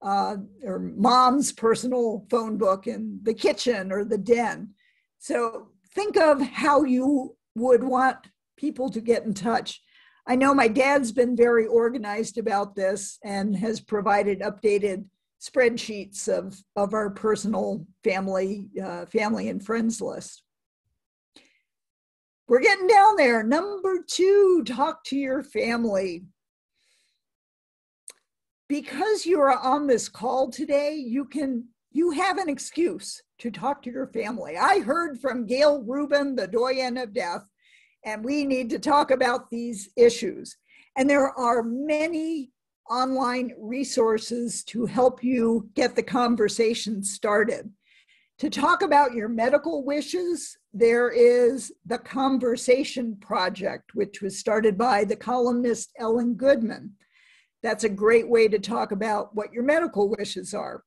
or mom's personal phone book in the kitchen or the den. So think of how you would want people to get in touch. I know my dad's been very organized about this and has provided updated spreadsheets of our personal family and friends list. We're getting down there. Number 2, talk to your family. Because you are on this call today, you have an excuse to talk to your family. I heard from Gail Rubin, the Doyenne of Death, and we need to talk about these issues. And there are many online resources to help you get the conversation started. To talk about your medical wishes, there is the Conversation Project, which was started by the columnist Ellen Goodman. That's a great way to talk about what your medical wishes are.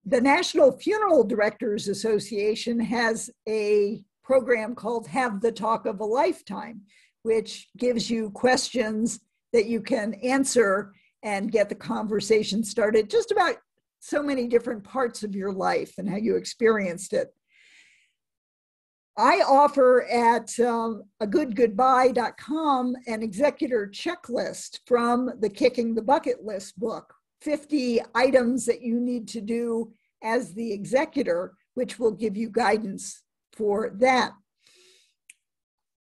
The National Funeral Directors Association has a program called Have the Talk of a Lifetime, which gives you questions that you can answer and get the conversation started just about so many different parts of your life and how you experienced it. I offer at agoodgoodbye.com an executor checklist from the Kicking the Bucket List book, 50 items that you need to do as the executor, which will give you guidance for that.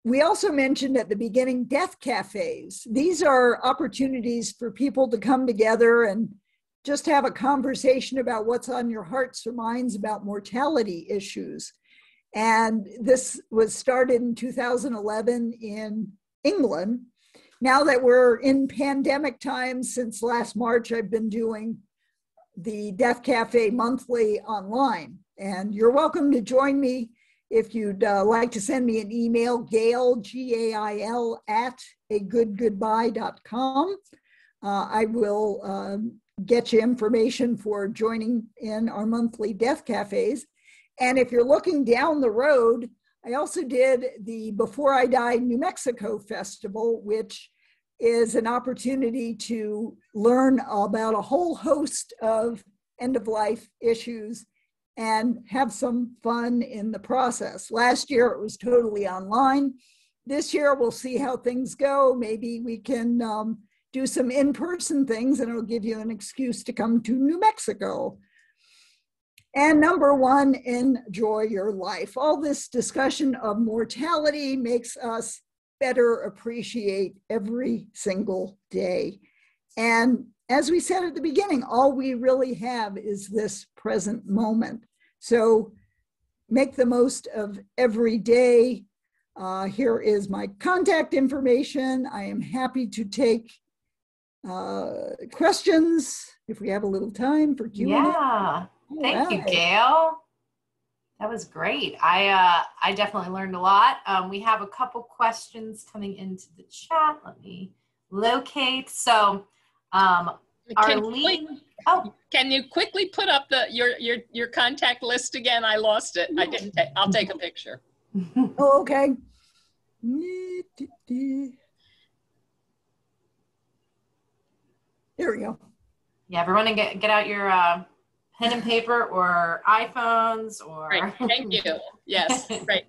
We also mentioned at the beginning death cafes. These are opportunities for people to come together and just have a conversation about what's on your hearts or minds about mortality issues. And this was started in 2011 in England. Now that we're in pandemic times, since last March, I've been doing the Death Cafe monthly online. And you're welcome to join me if you'd like to send me an email, Gail, G-A-I-L, @agoodgoodbye.com. I will get you information for joining in our monthly Death Cafes. And if you're looking down the road, I also did the Before I Die New Mexico Festival, which is an opportunity to learn about a whole host of end-of-life issues and have some fun in the process. Last year, it was totally online. This year, we'll see how things go. Maybe we can do some in-person things, and it'll give you an excuse to come to New Mexico. And number 1, enjoy your life. All this discussion of mortality makes us better appreciate every single day. And as we said at the beginning, all we really have is this present moment. So make the most of every day. Here is my contact information. I am happy to take questions if we have a little time for Q&A. Yeah. Thank you, Gail. That was great. I definitely learned a lot. We have a couple questions coming into the chat. Let me locate. So, Arlene. Can you quickly put up your contact list again? I lost it. I didn't. I'll take a picture. Oh, okay. There we go. Yeah, everyone, get out your pen and paper or iPhones or. Great. Thank you. Yes. Great.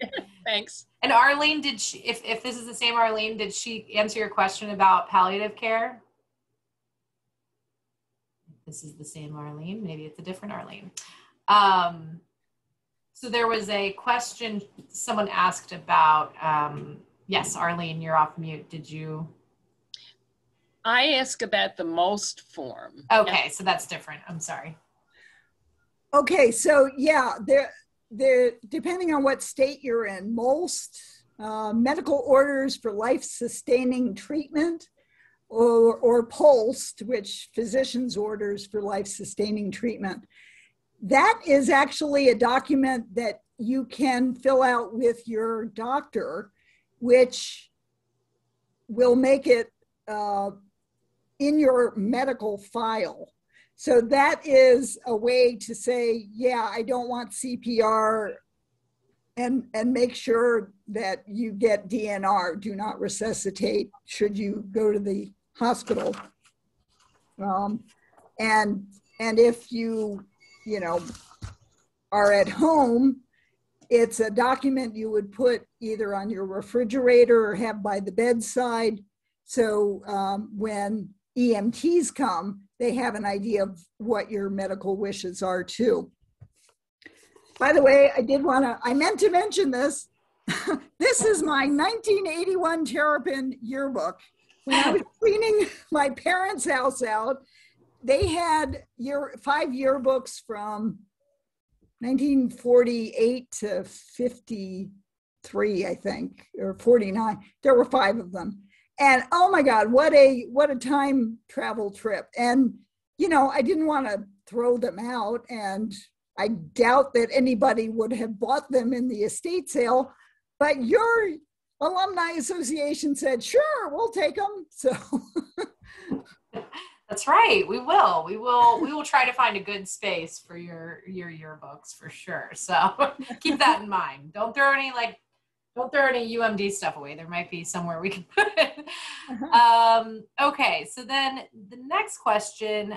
Thanks. And Arlene, did she? If this is the same Arlene, did she answer your question about palliative care? This is the same Arlene. Maybe it's a different Arlene. So there was a question someone asked about. Yes, Arlene, you're off mute. Did you? I asked about the most form. Okay, so that's different. I'm sorry. Okay, so yeah, depending on what state you're in, most medical orders for life-sustaining treatment or POLST, which physicians' orders for life-sustaining treatment, that is actually a document that you can fill out with your doctor, which will make it in your medical file. So that is a way to say, yeah, I don't want CPR, and make sure that you get DNR, do not resuscitate, should you go to the hospital. And if you are at home, It's a document you would put either on your refrigerator or have by the bedside. So when EMTs come, they have an idea of what your medical wishes are too. By the way, I meant to mention this. This is my 1981 Terrapin yearbook. When I was cleaning my parents' house out, they had 5 yearbooks from 1948 to 53, I think, or 49. There were 5 of them. And oh my God, what a time travel trip. And, you know, I didn't want to throw them out, and I doubt that anybody would have bought them in the estate sale, but your alumni association said, sure, we'll take them. So that's right. We will try to find a good space for your yearbooks for sure. So keep that in mind. Don't throw any UMD stuff away. There might be somewhere we can put it. Okay, so then the next question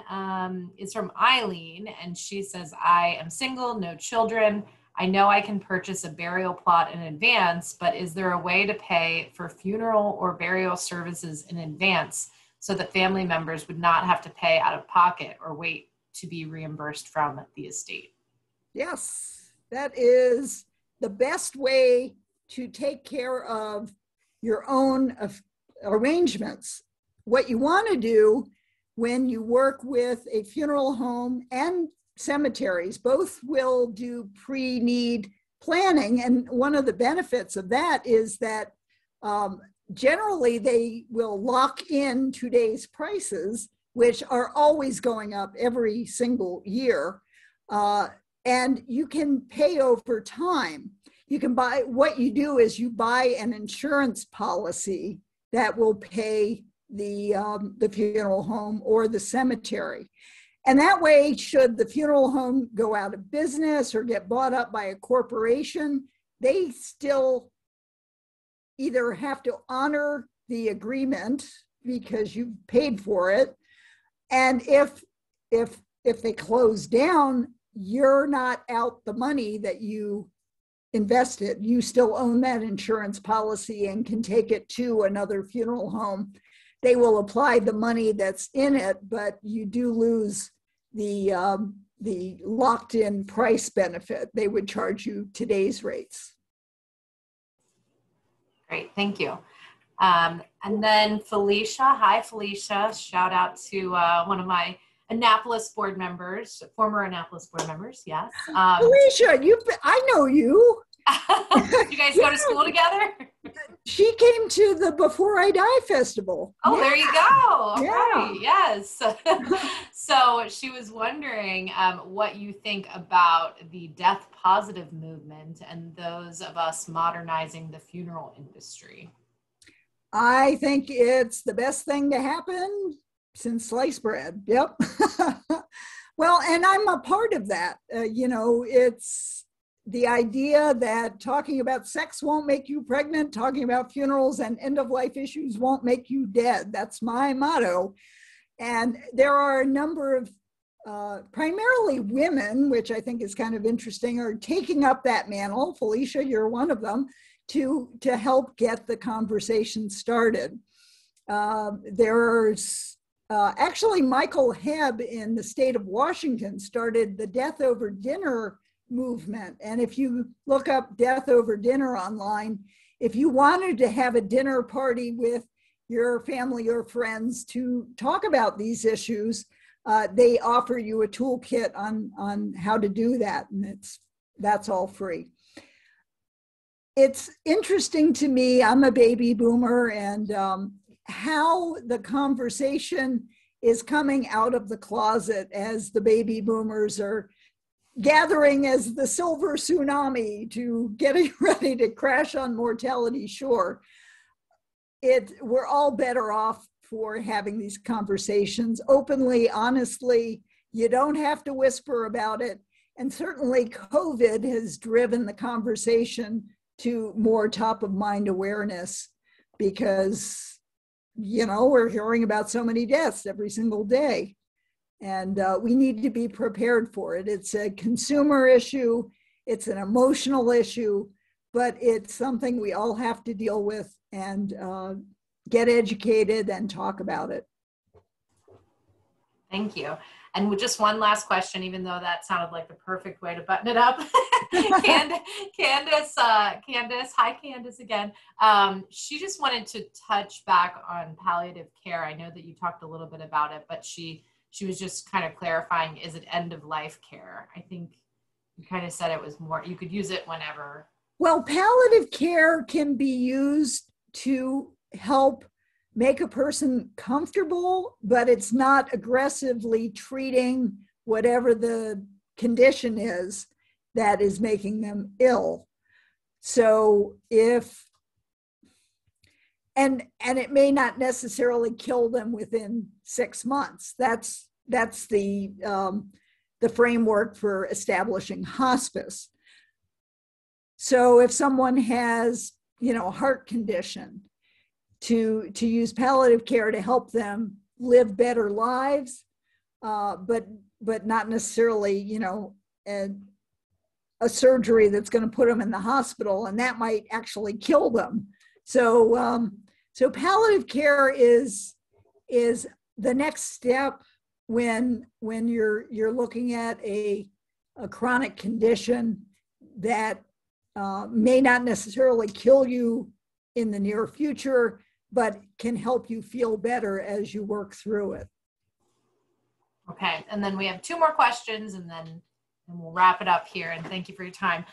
is from Eileen, and she says, I am single, no children. I know I can purchase a burial plot in advance, but is there a way to pay for funeral or burial services in advance so that family members would not have to pay out of pocket or wait to be reimbursed from the estate? Yes, that is the best way to take care of your own arrangements. What you want to do when you work with a funeral home and cemeteries, both will do pre-need planning. And one of the benefits of that is that generally they will lock in today's prices, which are always going up every single year. And you can pay over time. You can buy, what you do is you buy an insurance policy that will pay the funeral home or the cemetery. And that way, should the funeral home go out of business or get bought up by a corporation, they still either have to honor the agreement because you paid for it. And if they close down, you're not out the money that you invested. You still own that insurance policy and can take it to another funeral home. They will apply the money that's in it, but you do lose the locked-in price benefit. They would charge you today's rates. Great, thank you. And then Felicia, hi Felicia, shout out to one of my Annapolis board members, former Annapolis board members, yes. Felicia, I know you. You guys go to school together? She came to the Before I Die festival. Oh, yeah. There you go. All yeah. Right, yes. So she was wondering what you think about the death positive movement and those of us modernizing the funeral industry. I think it's the best thing to happen since sliced bread. Yep. Well, and I'm a part of that. It's the idea that talking about sex won't make you pregnant, talking about funerals and end-of-life issues won't make you dead. That's my motto. And there are a number of, primarily women, which I think is kind of interesting, are taking up that mantle. Felicia, you're one of them, to help get the conversation started. There's actually Michael Hebb in the state of Washington started the Death Over Dinner movement. And if you look up Death Over Dinner online, if you wanted to have a dinner party with your family or friends to talk about these issues, they offer you a toolkit on how to do that. And that's all free. It's interesting to me, I'm a baby boomer, and how the conversation is coming out of the closet as the baby boomers are gathering as the silver tsunami to getting ready to crash on mortality shore. We're all better off for having these conversations openly, honestly. You don't have to whisper about it. And certainly COVID has driven the conversation to more top of mind awareness because, we're hearing about so many deaths every single day. And we need to be prepared for it. It's a consumer issue. It's an emotional issue, but it's something we all have to deal with and get educated and talk about it. Thank you. And with just one last question, even though that sounded like the perfect way to button it up. Candace, hi Candace again. She just wanted to touch back on palliative care. I know that you talked a little bit about it, but she was just kind of clarifying, is it end of life care? I think you kind of said it was more, you could use it whenever. Well, palliative care can be used to help make a person comfortable, but it's not aggressively treating whatever the condition is that is making them ill. So and it may not necessarily kill them within 6 months. That's the framework for establishing hospice. So if someone has, a heart condition, to use palliative care to help them live better lives, but not necessarily, a surgery that's going to put them in the hospital, and that might actually kill them. So palliative care is the next step when you're looking at a chronic condition that may not necessarily kill you in the near future, but can help you feel better as you work through it. Okay, and then we have 2 more questions, and then we'll wrap it up here, and thank you for your time.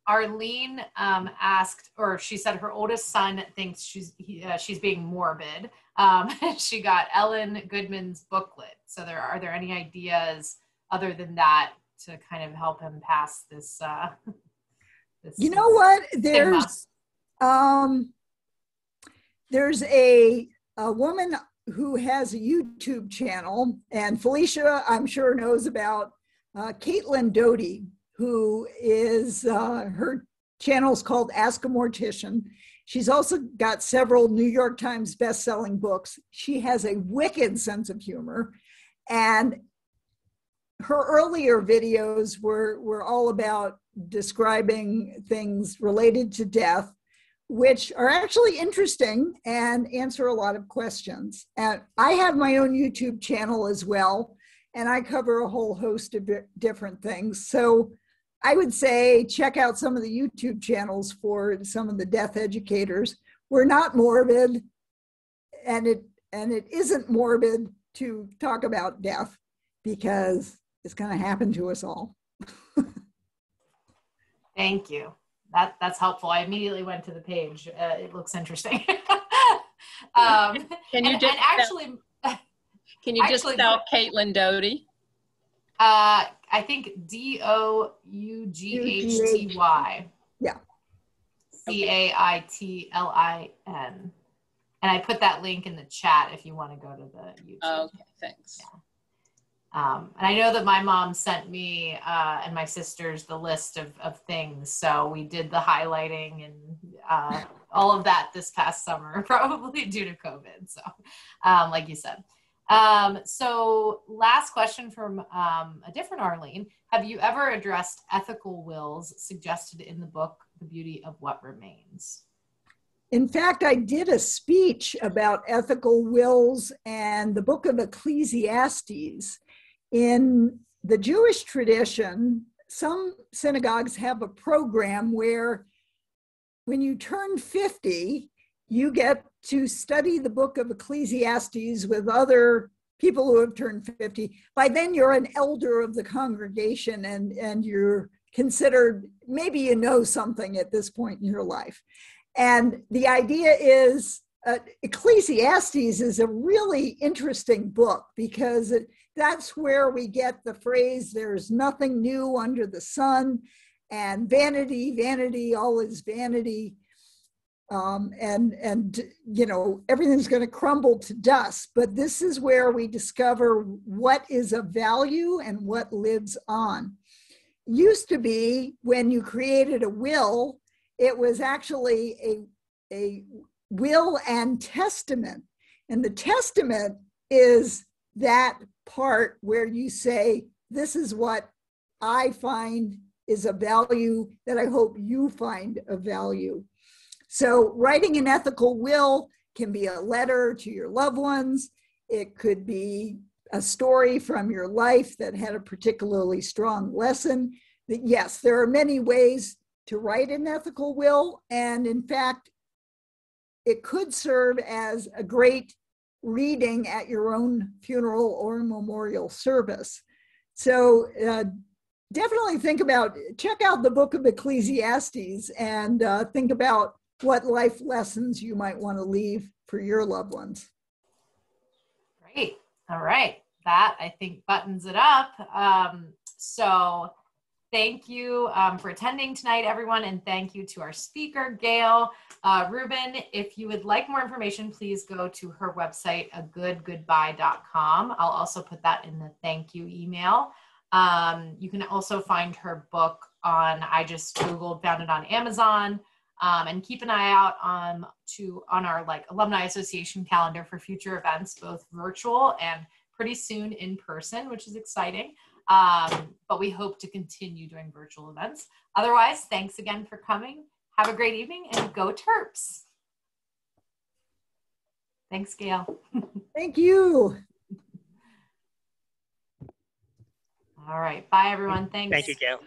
Arlene asked, or she said her oldest son thinks she's being morbid. She got Ellen Goodman's booklet. So are there any ideas other than that to kind of help him pass this? You know what? There's a woman who has a YouTube channel, and Felicia, I'm sure, knows about Caitlin Doty, who is, her channel's called Ask a Mortician. She's also got several New York Times best-selling books. She has a wicked sense of humor, and her earlier videos were all about describing things related to death, which are actually interesting and answer a lot of questions. And I have my own YouTube channel as well, and I cover a whole host of different things. So I would say check out some of the YouTube channels for some of the death educators. We're not morbid, and it isn't morbid to talk about death because it's going to happen to us all. Thank you. That's helpful. I immediately went to the page. It looks interesting. Can you just spell Caitlin Doty? I think Doughty. Yeah. Caitlin. And I put that link in the chat if you want to go to the YouTube. Oh, okay, thanks. Yeah. And I know that my mom sent me and my sisters the list of things. So we did the highlighting and all of that this past summer, probably due to COVID. So like you said. So last question from a different Arlene. Have you ever addressed ethical wills suggested in the book, The Beauty of What Remains? In fact, I did a speech about ethical wills and the book of Ecclesiastes. In the Jewish tradition, some synagogues have a program where when you turn 50, you get to study the book of Ecclesiastes with other people who have turned 50. By then, you're an elder of the congregation and you're considered, maybe you know something at this point in your life. And the idea is, Ecclesiastes is a really interesting book because that's where we get the phrase, there's nothing new under the sun, and vanity, vanity, all is vanity. And everything's going to crumble to dust. But this is where we discover what is of value and what lives on. Used to be when you created a will, it was actually a will and testament. And the testament is that part where you say, this is what I find is a value that I hope you find a value. So writing an ethical will can be a letter to your loved ones. It could be a story from your life that had a particularly strong lesson. Yes, there are many ways to write an ethical will. And in fact, it could serve as a great reading at your own funeral or memorial service. So definitely check out the book of Ecclesiastes and think about what life lessons you might want to leave for your loved ones. Great. All right. That, I think, buttons it up. So thank you for attending tonight, everyone. And thank you to our speaker, Gail Rubin. If you would like more information, please go to her website, agoodgoodbye.com. I'll also put that in the thank you email. You can also find her book I just Googled, found it on Amazon. And keep an eye out on our Alumni Association calendar for future events, both virtual and pretty soon in person, which is exciting. But we hope to continue doing virtual events. Otherwise, thanks again for coming. Have a great evening and go Terps. Thanks, Gail. Thank you. All right. Bye, everyone. Thanks. Thank you, Gail.